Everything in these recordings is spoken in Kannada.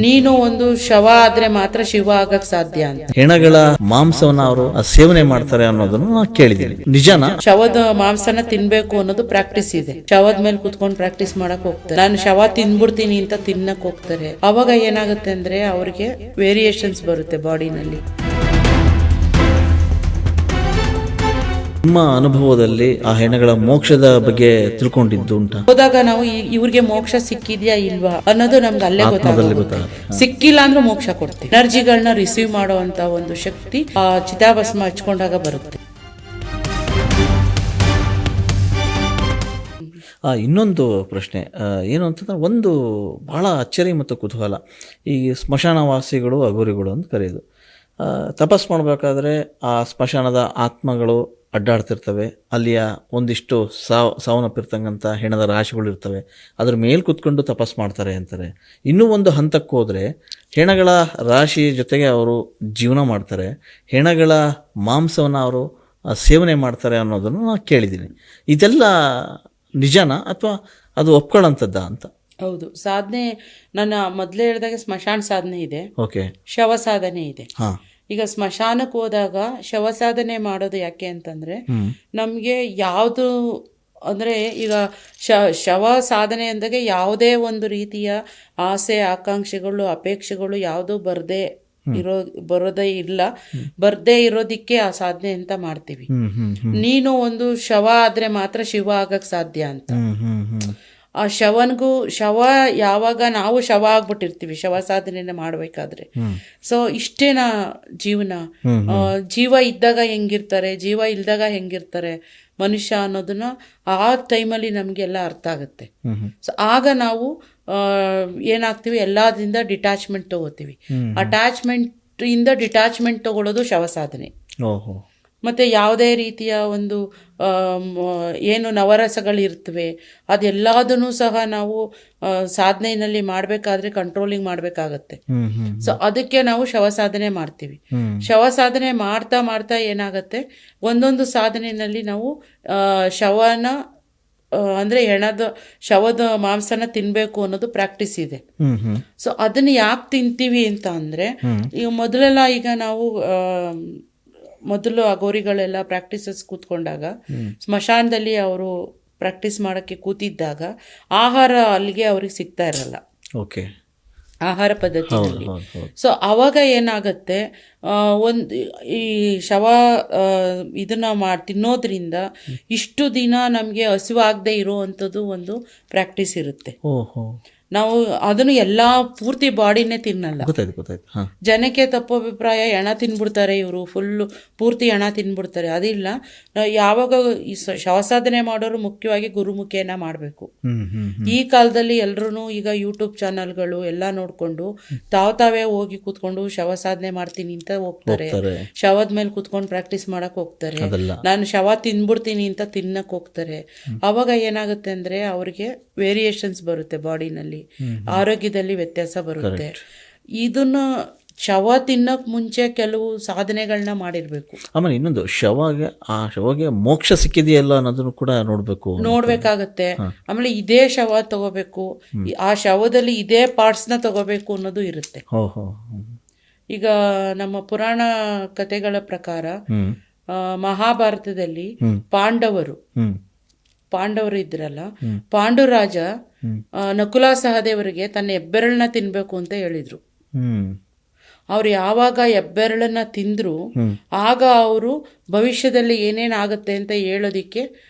ನೀನು ಒಂದು ಶವ ಆದ್ರೆ ಮಾತ್ರ ಶಿವ ಆಗಕ್ ಸಾಧ್ಯ ಅಂತ. ಹೆಣಗಳ ಮಾಂಸವನ್ನ ಅವರು ಸೇವನೆ ಮಾಡ್ತಾರೆ ಅನ್ನೋದನ್ನು ನಾನು ಕೇಳಿದ್ದೀನಿ, ನಿಜನಾ? ಶವದ ಮಾಂಸನ ತಿನ್ಬೇಕು ಅನ್ನೋದು ಪ್ರಾಕ್ಟೀಸ್ ಇದೆ. ಶವದ ಮೇಲೆ ಕುತ್ಕೊಂಡು ಪ್ರಾಕ್ಟೀಸ್ ಮಾಡಕ್ ಹೋಗ್ತಾರೆ. ನಾನು ಶವ ತಿನ್ಬಿಡ್ತೀನಿ ಅಂತ ತಿನ್ನಕ್ ಹೋಗ್ತಾರೆ. ಅವಾಗ ಏನಾಗುತ್ತೆ ಅಂದ್ರೆ ಅವ್ರಿಗೆ ವೇರಿಯೇಷನ್ಸ್ ಬರುತ್ತೆ ಬಾಡಿನಲ್ಲಿ. ನಿಮ್ಮ ಅನುಭವದಲ್ಲಿ ಆ ಹೆಣಗಳ ಮೋಕ್ಷದ ಬಗ್ಗೆ ತಿಳ್ಕೊಂಡಿದ್ದು ಉಂಟಾ? ಹೋದಾಗ ನಾವು ಇವ್ರಿಗೆ ಮೋಕ್ಷ ಸಿಕ್ಕಿದ್ಯಾ ಇಲ್ವಾ ಅನ್ನೋದು ನಮ್ಗೆ ಅಲ್ಲೇ ಗೊತ್ತಾಗುತ್ತೆ. ಸಿಕ್ಕಿಲ್ಲ ಅಂದ್ರೆ ಮೋಕ್ಷ ಕೊಡ್ತೀವಿ. ಎನರ್ಜಿಗಳನ್ನ ರಿಸೀವ್ ಮಾಡುವಂತ ಒಂದು ಶಕ್ತಿ ಆ ಚಿತಾಭಸ್ಮ ಹಚ್ಕೊಂಡಾಗ ಬರುತ್ತೆ. ಇನ್ನೊಂದು ಪ್ರಶ್ನೆ ಏನು ಅಂತಂದ್ರೆ, ಒಂದು ಬಹಳ ಅಚ್ಚರಿ ಮತ್ತು ಕುತೂಹಲ. ಈ ಸ್ಮಶಾನವಾಸಿಗಳು ಅಘೋರಿಗಳು ಅಂತ ಕರೆಯೋದು. ತಪಸ್ ಮಾಡಬೇಕಾದ್ರೆ ಆ ಸ್ಮಶಾನದ ಆತ್ಮಗಳು ಅಡ್ಡಾಡ್ತಿರ್ತವೆ. ಅಲ್ಲಿಯ ಒಂದಿಷ್ಟು ಸಾವನ್ನಪ್ಪಿರ್ತಕ್ಕಂಥ ಹೆಣದ ರಾಶಿಗಳು ಇರ್ತವೆ. ಅದ್ರ ಮೇಲೆ ಕುತ್ಕೊಂಡು ತಪಸ್ ಮಾಡ್ತಾರೆ ಅಂತಾರೆ. ಇನ್ನೂ ಒಂದು ಹಂತಕ್ಕೆ ಹೋದರೆ ಹೆಣಗಳ ರಾಶಿ ಜೊತೆಗೆ ಅವರು ಜೀವನ ಮಾಡ್ತಾರೆ. ಹೆಣಗಳ ಮಾಂಸವನ್ನು ಅವರು ಸೇವನೆ ಮಾಡ್ತಾರೆ ಅನ್ನೋದನ್ನು ನಾನು ಕೇಳಿದ್ದೀನಿ. ಇದೆಲ್ಲ ನಿಜನಾ ಅಥವಾ ಅದು ಒಪ್ಕೊಳ್ಳೋಂಥದ್ದ ಅಂತ? ಹೌದು, ಸಾಧನೆ ನನ್ನ ಮೊದಲೇ ಹೇಳಿದಾಗ ಸ್ಮಶಾನ ಸಾಧನೆ ಇದೆ, ಓಕೆ, ಶವ ಸಾಧನೆ ಇದೆ. ಹಾಂ, ಈಗ ಸ್ಮಶಾನಕ್ಕೆ ಹೋದಾಗ ಶವ ಸಾಧನೆ ಮಾಡೋದು ಯಾಕೆ ಅಂತಂದ್ರೆ ನಮಗೆ ಯಾವುದು ಅಂದ್ರೆ ಈಗ ಶವ ಸಾಧನೆ ಅಂದಾಗ ಯಾವುದೇ ಒಂದು ರೀತಿಯ ಆಸೆ ಆಕಾಂಕ್ಷೆಗಳು ಅಪೇಕ್ಷೆಗಳು ಯಾವುದೂ ಬರೋದೇ ಇಲ್ಲ. ಬರ್ದೇ ಇರೋದಿಕ್ಕೆ ಆ ಸಾಧನೆ ಅಂತ ಮಾಡ್ತೀವಿ. ನೀನು ಒಂದು ಶವ ಆದ್ರೆ ಮಾತ್ರ ಶಿವ ಆಗಕ್ ಸಾಧ್ಯ ಅಂತ. ಆ ಶವ ಯಾವಾಗ ನಾವು ಶವ ಆಗ್ಬಿಟ್ಟಿರ್ತೀವಿ ಶವ ಸಾಧನೆನ ಮಾಡ್ಬೇಕಾದ್ರೆ. ಸೊ ಇಷ್ಟೇನಾ ಜೀವನ? ಜೀವ ಇದ್ದಾಗ ಹೆಂಗಿರ್ತಾರೆ, ಜೀವ ಇಲ್ದಾಗ ಹೆಂಗಿರ್ತಾರೆ ಮನುಷ್ಯ ಅನ್ನೋದನ್ನ ಆ ಟೈಮಲ್ಲಿ ನಮಗೆಲ್ಲ ಅರ್ಥ ಆಗುತ್ತೆ. ಸೊ ಆಗ ನಾವು ಏನಾಗ್ತೀವಿ, ಎಲ್ಲದಿಂದ ಡಿಟ್ಯಾಚ್ಮೆಂಟ್ ತಗೋತೀವಿ. ಇಂದ ಡಿಟ್ಯಾಚ್ಮೆಂಟ್ ತಗೊಳ್ಳೋದು ಶವ ಸಾಧನೆ. ಮತ್ತು ಯಾವುದೇ ರೀತಿಯ ಒಂದು ಏನು ನವರಸಗಳಿರ್ತವೆ ಅದೆಲ್ಲದನ್ನು ಸಹ ನಾವು ಸಾಧನೆಯಲ್ಲಿ ಮಾಡಬೇಕಾದ್ರೆ ಕಂಟ್ರೋಲಿಂಗ್ ಮಾಡಬೇಕಾಗತ್ತೆ. ಸೊ ಅದಕ್ಕೆ ನಾವು ಶವ ಸಾಧನೆ ಮಾಡ್ತೀವಿ. ಶವ ಸಾಧನೆ ಮಾಡ್ತಾ ಮಾಡ್ತಾ ಏನಾಗುತ್ತೆ, ಒಂದೊಂದು ಸಾಧನೆಯಲ್ಲಿ ನಾವು ಶವನ ಅಂದರೆ ಶವದ ಮಾಂಸನ ತಿನ್ನಬೇಕು ಅನ್ನೋದು ಪ್ರಾಕ್ಟೀಸ್ ಇದೆ. ಸೊ ಅದನ್ನು ಯಾಕೆ ತಿಂತೀವಿ ಅಂತ ಅಂದರೆ, ಈಗ ಈಗ ನಾವು ಮೊದಲು ಅಘೋರಿಗಳೆಲ್ಲ ಪ್ರಾಕ್ಟೀಸಸ್ ಕೂತ್ಕೊಂಡಾಗ ಸ್ಮಶಾನದಲ್ಲಿ ಅವರು ಪ್ರಾಕ್ಟೀಸ್ ಮಾಡೋಕ್ಕೆ ಕೂತಿದ್ದಾಗ ಆಹಾರ ಅಲ್ಲಿಗೆ ಅವ್ರಿಗೆ ಸಿಗ್ತಾ ಇರಲ್ಲ, ಓಕೆ, ಆಹಾರ ಪದ್ಧತಿಯಲ್ಲಿ. ಸೊ ಅವಾಗ ಏನಾಗುತ್ತೆ, ಈ ಶವ ಇದನ್ನ ತಿನ್ನೋದ್ರಿಂದ ಇಷ್ಟು ದಿನ ನಮಗೆ ಹಸಿವಾಗದೆ ಇರುವಂಥದ್ದು ಒಂದು ಪ್ರಾಕ್ಟೀಸ್ ಇರುತ್ತೆ. ನಾವು ಅದನ್ನು ಎಲ್ಲ ಪೂರ್ತಿ ಬಾಡಿನೇ ತಿನ್ನಲ್ಲ. ಜನಕ್ಕೆ ತಪ್ಪು ಅಭಿಪ್ರಾಯ, ಎಣ ತಿನ್ಬಿಡ್ತಾರೆ ಇವರು, ಪೂರ್ತಿ ಎಣ ತಿನ್ಬಿಡ್ತಾರೆ. ಅದಿಲ್ಲ. ಯಾವಾಗ ಈ ಶವಸಾಧನೆ ಮಾಡೋರು ಮುಖ್ಯವಾಗಿ ಗುರುಮುಖೇನ ಮಾಡಬೇಕು. ಈ ಕಾಲದಲ್ಲಿ ಎಲ್ರೂ ಈಗ ಯೂಟ್ಯೂಬ್ ಚಾನಲ್ಗಳು ಎಲ್ಲ ನೋಡ್ಕೊಂಡು ತಾವೇ ಹೋಗಿ ಕೂತ್ಕೊಂಡು ಶವಸಾಧನೆ ಮಾಡ್ತೀನಿ ಅಂತ ಹೋಗ್ತಾರೆ. ಶವದ ಮೇಲೆ ಕೂತ್ಕೊಂಡು ಪ್ರಾಕ್ಟೀಸ್ ಮಾಡಕ್ ಹೋಗ್ತಾರೆ. ನಾನು ಶವ ತಿನ್ಬಿಡ್ತೀನಿ ಅಂತ ತಿನ್ನಕ್ ಹೋಗ್ತಾರೆ. ಅವಾಗ ಏನಾಗುತ್ತೆ ಅಂದ್ರೆ ಅವ್ರಿಗೆ ವೇರಿಯೇಷನ್ಸ್ ಬರುತ್ತೆ ಬಾಡಿನಲ್ಲಿ, ಆರೋಗ್ಯದಲ್ಲಿ ವ್ಯತ್ಯಾಸ ಬರುತ್ತೆ. ಇದನ್ನ ಶವ ತಿನ್ನಕ್ ಮುಂಚೆ ಕೆಲವು ಸಾಧನೆಗಳನ್ನ ಮಾಡಿರ್ಬೇಕು. ಆಮೇಲೆ ಇನ್ನೊಂದು ಶವಗೆ ಮೋಕ್ಷ ಸಿಕ್ಕಿದೆಯಲ್ಲ ಅನ್ನೋದನ್ನು ಕೂಡ ನೋಡ್ಬೇಕಾಗತ್ತೆ. ಆಮೇಲೆ ಇದೇ ಶವ ತಗೋಬೇಕು, ಆ ಶವದಲ್ಲಿ ಇದೇ ಪಾರ್ಟ್ಸ್ನ ತಗೋಬೇಕು ಅನ್ನೋದು ಇರುತ್ತೆ. ಈಗ ನಮ್ಮ ಪುರಾಣ ಕಥೆಗಳ ಪ್ರಕಾರ ಮಹಾಭಾರತದಲ್ಲಿ ಪಾಂಡವರು ಇದ್ರಲ್ಲ, ಪಾಂಡುರಾಜ ನಕುಲ ಸಹದೇವರಿಗೆ ತನ್ನ ಹೆಬ್ಬೆರಳನ್ನ ತಿನ್ಬೇಕು ಅಂತ ಹೇಳಿದ್ರು. ಅವ್ರು ಯಾವಾಗ ಹೆಬ್ಬೆರಳನ್ನ ತಿಂದ್ರು ಆಗ ಅವರು ಭವಿಷ್ಯದಲ್ಲಿ ಏನೇನಾಗತ್ತೆ ಅಂತ ಹೇಳೋದಿಕ್ಕೆ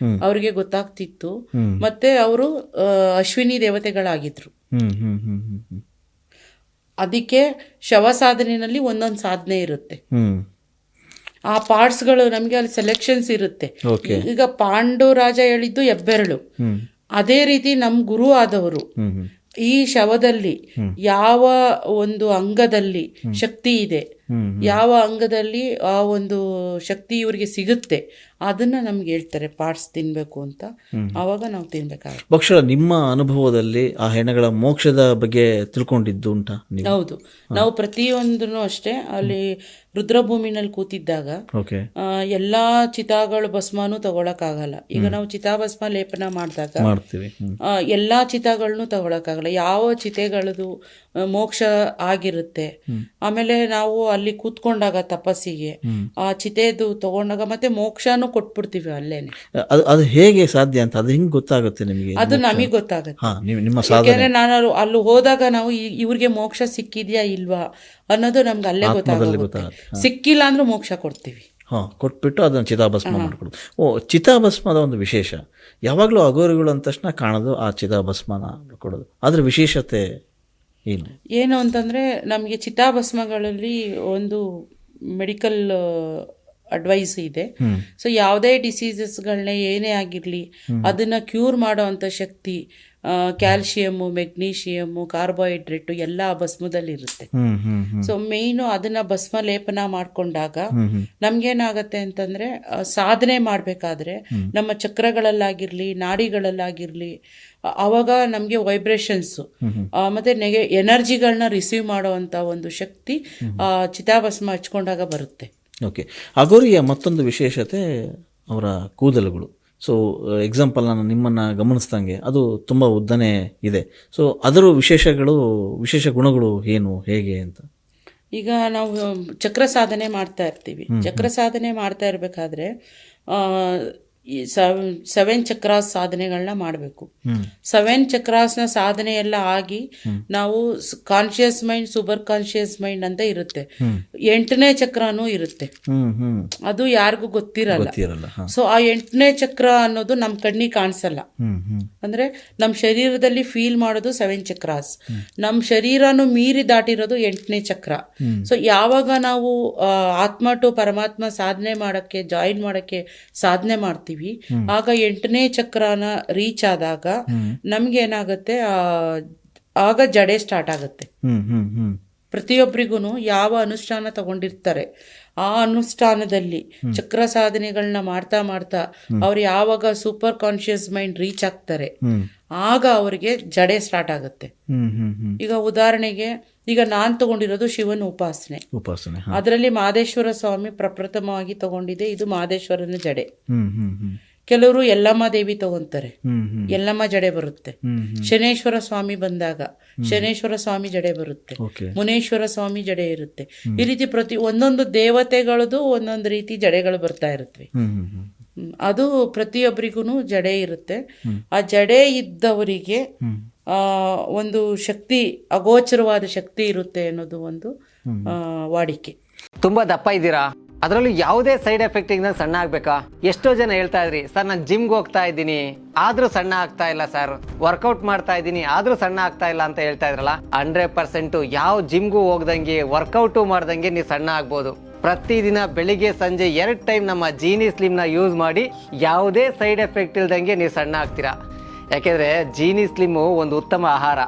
ಅವ್ರಿಗೆ ಗೊತ್ತಾಗ್ತಿತ್ತು. ಮತ್ತೆ ಅವರು ಅಶ್ವಿನಿ ದೇವತೆಗಳಾಗಿದ್ರು. ಅದಕ್ಕೆ ಶವ ಸಾಧನೆಯಲ್ಲಿ ಒಂದೊಂದು ಸಾಧನೆ ಇರುತ್ತೆ. ಆ ಪಾರ್ಟ್ಸ್ಗಳು ನಮಗೆ ಅಲ್ಲಿ ಸೆಲೆಕ್ಷನ್ಸ್ ಇರುತ್ತೆ. ಈಗ ಪಾಂಡುರಾಜ ಹೇಳಿದ್ದು ಹೆಬ್ಬೆರಳು. ಅದೇ ರೀತಿ ನಮ್ಮ ಗುರು ಆದವರು ಈ ಶವದಲ್ಲಿ ಯಾವ ಒಂದು ಅಂಗದಲ್ಲಿ ಶಕ್ತಿ ಇದೆ, ಯಾವ ಅಂಗದಲ್ಲಿ ಆ ಒಂದು ಶಕ್ತಿ ಇವರಿಗೆ ಸಿಗುತ್ತೆ ಅದನ್ನ ನಮ್ಗೆ ಹೇಳ್ತಾರೆ ಪಾರ್ಟ್ಸ್ ತಿನ್ಬೇಕು ಅಂತ. ಆವಾಗ ನಾವು ತಿನ್ಬೇಕಾಗುತ್ತೆ. ಬಹುಶಃ ನಿಮ್ಮ ಅನುಭವದಲ್ಲಿ ಆ ಹೆಣಗಳ ಮೋಕ್ಷದ ಬಗ್ಗೆ ತಿಳ್ಕೊಂಡಿದ್ದು ಉಂಟಾ? ಹೌದು, ನಾವು ಪ್ರತಿಯೊಂದನ್ನು ಅಷ್ಟೇ ಅಲ್ಲಿ ರುದ್ರಭೂಮಿನಲ್ಲಿ ಕೂತಿದ್ದಾಗ ಓಕೆ. ಎಲ್ಲಾ ಚಿತಾಗಳು ಭಸ್ಮನೂ ತಗೊಳಕ್ಕಾಗಲ್ಲ. ಈಗ ನಾವು ಚಿತಾಭಸ್ಮ ಲೇಪನ ಮಾಡಿದಾಗ ಮಾಡ್ತೀವಿ. ಎಲ್ಲಾ ಚಿತಾಗಳನ್ನೂ ತಗೊಳಕ್ಕಾಗಲ್ಲ. ಯಾವ ಚಿತೆಗಳದು ಮೋಕ್ಷ ಆಗಿರುತ್ತೆ. ಆಮೇಲೆ ನಾವು ಅಲ್ಲಿ ಕೂತ್ಕೊಂಡಾಗ ತಪಸ್ಸಿಗೆ ಆ ಚಿತೆದು ತಗೊಂಡಾಗ ಮತ್ತೆ ಮೋಕ್ಷನೂ ಕೊಟ್ಬಿಡ್ತೀವಿ ಅಲ್ಲೇನೆ. ಅದು ಹೇಗೆ ಸಾಧ್ಯ ಅಂತ, ಅದು ಹೆಂಗ್ ಗೊತ್ತಾಗುತ್ತೆ ನಿಮಗೆ? ಅದು ನಮಗೆ ಗೊತ್ತಾಗುತ್ತೆ. ನಿಮ್ಮ ಯಾಕೆಂದ್ರೆ ನಾನು ಅಲ್ಲಿ ಹೋದಾಗ ನಾವು ಇವ್ರಿಗೆ ಮೋಕ್ಷ ಸಿಕ್ಕಿದ್ಯಾ ಇಲ್ವಾ ಅನ್ನೋದು ನಮ್ಗೆ ಅಲ್ಲೇ ಗೊತ್ತಾಗುತ್ತೆ. ಸಿಕ್ಕಿಲ್ಲ ಅಂದ್ರೆ ಮೋಕ್ಷ ಕೊಡ್ತೀವಿ. ಕೊಟ್ಬಿಟ್ಟು ಅದನ್ನು ಚಿತಾಭಸ್ಮ ಮಾಡ್ಕೊಡೋದು. ಚಿತಾಭಸ್ಮದ ಒಂದು ವಿಶೇಷ, ಯಾವಾಗಲೂ ಅಘೋರಿಗಳು ಅಂದ ತಕ್ಷಣ ಕಾಣೋದು ಆ ಚಿತಾಭಸ್ಮನ ಕೊಡೋದು. ಅದ್ರ ವಿಶೇಷತೆ ಏನು ಅಂತಂದ್ರೆ, ನಮಗೆ ಚಿತಾಭಸ್ಮಗಳಲ್ಲಿ ಒಂದು ಮೆಡಿಕಲ್ ಅಡ್ವೈಸ್ ಇದೆ. ಸೊ ಯಾವುದೇ ಡಿಸೀಸಸ್ಗಳನ್ನ ಏನೇ ಆಗಿರಲಿ ಅದನ್ನ ಕ್ಯೂರ್ ಮಾಡೋ ಅಂಥ ಶಕ್ತಿ ಕ್ಯಾಲ್ಶಿಯಮ್ಮು, ಮೆಗ್ನೀಷಿಯಮ್ಮು, ಕಾರ್ಬೋಹೈಡ್ರೇಟು ಎಲ್ಲ ಭಸ್ಮದಲ್ಲಿ ಇರುತ್ತೆ. ಸೊ ಮೇಯ್ನು ಅದನ್ನ ಭಸ್ಮ ಲೇಪನ ಮಾಡ್ಕೊಂಡಾಗ ನಮ್ಗೇನಾಗತ್ತೆ ಅಂತಂದ್ರೆ, ಸಾಧನೆ ಮಾಡಬೇಕಾದ್ರೆ ನಮ್ಮ ಚಕ್ರಗಳಲ್ಲಾಗಿರ್ಲಿ ನಾಡಿಗಳಲ್ಲಾಗಿರ್ಲಿ ಅವಾಗ ನಮಗೆ ವೈಬ್ರೇಷನ್ಸು ಮತ್ತೆ ಎನರ್ಜಿಗಳನ್ನ ರಿಸೀವ್ ಮಾಡುವಂಥ ಒಂದು ಶಕ್ತಿ ಚಿತಾಭಸ್ಮ ಹಚ್ಕೊಂಡಾಗ ಬರುತ್ತೆ. ಓಕೆ. ಅಘೋರಿಯ ಮತ್ತೊಂದು ವಿಶೇಷತೆ ಅವರ ಕೂದಲುಗಳು. ಸೊ ಎಕ್ಸಾಂಪಲ್, ನಾನು ನಿಮ್ಮನ್ನು ಗಮನಿಸ್ದಂಗೆ ಅದು ತುಂಬ ಉದ್ದನೇ ಇದೆ. ಸೊ ಅದರ ವಿಶೇಷ ಗುಣಗಳು ಏನು, ಹೇಗೆ ಅಂತ? ಈಗ ನಾವು ಚಕ್ರ ಸಾಧನೆ ಮಾಡ್ತಾ ಇರ್ತೀವಿ. ಚಕ್ರ ಸಾಧನೆ ಮಾಡ್ತಾ ಇರಬೇಕಾದ್ರೆ ಈ 7 ಚಕ್ರಾಸ್ ಸಾಧನೆಗಳನ್ನ ಮಾಡಬೇಕು. 7 ಚಕ್ರಾಸ್ನ ಸಾಧನೆ ಎಲ್ಲ ಆಗಿ ನಾವು conscious mind, super conscious mind ಅಂತ ಇರುತ್ತೆ. 8ನೇ ಚಕ್ರನೂ ಇರುತ್ತೆ. ಅದು ಯಾರಿಗೂ ಗೊತ್ತಿರಲ್ಲ. ಸೊ ಆ 8ನೇ ಚಕ್ರ ಅನ್ನೋದು ನಮ್ಮ ಕಣ್ಣಿಗೆ ಕಾಣಿಸಲ್ಲ. ಅಂದ್ರೆ ನಮ್ಮ ಶರೀರದಲ್ಲಿ ಫೀಲ್ ಮಾಡೋದು 7 ಚಕ್ರಾಸ್. ನಮ್ಮ ಶರೀರನು ಮೀರಿ ದಾಟಿರೋದು 8ನೇ ಚಕ್ರ. ಸೊ ಯಾವಾಗ ನಾವು ಆತ್ಮ ಟು ಪರಮಾತ್ಮ ಸಾಧನೆ ಮಾಡಕ್ಕೆ, ಜಾಯಿನ್ ಮಾಡಕ್ಕೆ ಸಾಧನೆ ಮಾಡ್ತೀವಿ, ಆಗ 8ನೇ ಚಕ್ರನ ರೀಚ್ ಆದಾಗ ನಮ್ಗೇನಾಗತ್ತೆ, ಆಗ ಜಡೆ ಸ್ಟಾರ್ಟ್ ಆಗುತ್ತೆ. ಪ್ರತಿಯೊಬ್ಬರಿಗೂ ಯಾವ ಅನುಷ್ಠಾನ ತಗೊಂಡಿರ್ತಾರೆ ಆ ಅನುಷ್ಠಾನದಲ್ಲಿ ಚಕ್ರ ಸಾಧನೆಗಳನ್ನ ಮಾಡ್ತಾ ಮಾಡ್ತಾ ಅವ್ರು ಯಾವಾಗ ಸೂಪರ್ ಕಾನ್ಶಿಯಸ್ ಮೈಂಡ್ ರೀಚ್ ಆಗ್ತಾರೆ ಆಗ ಅವರಿಗೆ ಜಡೆ ಸ್ಟಾರ್ಟ್ ಆಗುತ್ತೆ. ಈಗ ಉದಾಹರಣೆಗೆ, ಈಗ ನಾನ್ ತಗೊಂಡಿರೋದು ಶಿವನ ಉಪಾಸನೆ. ಅದರಲ್ಲಿ ಮಹದೇಶ್ವರ ಸ್ವಾಮಿ ಪ್ರಪ್ರಥಮವಾಗಿ ತಗೊಂಡಿದೆ. ಇದು ಮಹದೇಶ್ವರನ ಜಡೆ. ಕೆಲವರು ಯಲ್ಲಮ್ಮ ದೇವಿ ತಗೊಂತಾರೆ, ಯಲ್ಲಮ್ಮ ಜಡೆ ಬರುತ್ತೆ. ಶನೇಶ್ವರ ಸ್ವಾಮಿ ಬಂದಾಗ ಶನೇಶ್ವರ ಸ್ವಾಮಿ ಜಡೆ ಬರುತ್ತೆ. ಮುನೇಶ್ವರ ಸ್ವಾಮಿ ಜಡೆ ಇರುತ್ತೆ. ಈ ರೀತಿ ಒಂದೊಂದು ದೇವತೆಗಳದು ಒಂದೊಂದು ರೀತಿ ಜಡೆಗಳು ಬರ್ತಾ ಇರುತ್ತವೆ. ಅದು ಪ್ರತಿಯೊಬ್ಬರಿಗೂ ಜಡೆ ಇರುತ್ತೆ. ಆ ಜಡೆ ಇದ್ದವರಿಗೆ ಒಂದು ಶಕ್ತಿ, ಅಗೋಚರವಾದ ಶಕ್ತಿ ಇರುತ್ತೆ ಅನ್ನೋದು ಒಂದು ವಾಡಿಕೆ. ತುಂಬಾ ದಪ್ಪ ಇದ್ದೀರಾ, ಅದರಲ್ಲೂ ಯಾವುದೇ ಸೈಡ್ ಎಫೆಕ್ಟ್ ಇಂದ ಸಣ್ಣ ಆಗ್ಬೇಕಾ? ಎಷ್ಟೋ ಜನ ಹೇಳ್ತಾ ಇದ್ರಿ, ಸರ್ ನಾನು ಜಿಮ್ಗೆ ಹೋಗ್ತಾ ಇದ್ದೀನಿ ಆದ್ರೂ ಸಣ್ಣ ಆಗ್ತಾ ಇಲ್ಲ ಸರ್, ವರ್ಕೌಟ್ ಮಾಡ್ತಾ ಇದ್ದೀನಿ ಆದ್ರೂ ಸಣ್ಣ ಆಗ್ತಾ ಇಲ್ಲ ಅಂತ ಹೇಳ್ತಾ ಇದ್ರಲ್ಲ. 100% ಯಾವ ಜಿಮ್ಗೂ ಹೋಗ್ದಂಗೆ ವರ್ಕೌಟು ಮಾಡ್ದಂಗೆ ನೀವು ಸಣ್ಣ ಆಗ್ಬೋದು. ಪ್ರತಿದಿನ ಬೆಳಿಗ್ಗೆ ಸಂಜೆ 2 ಟೈಮ್ ನಮ್ಮ ಜೀನಿ ಸ್ಲಿಮ್ನ ಯೂಸ್ ಮಾಡಿ ಯಾವುದೇ ಸೈಡ್ ಎಫೆಕ್ಟ್ ಇಲ್ದಂಗೆ ನೀವು ಸಣ್ಣ ಆಗ್ತೀರಾ. ಯಾಕೆಂದ್ರೆ ಜೀನಿ ಸ್ಲಿಮ್ಮು ಒಂದು ಉತ್ತಮ ಆಹಾರ.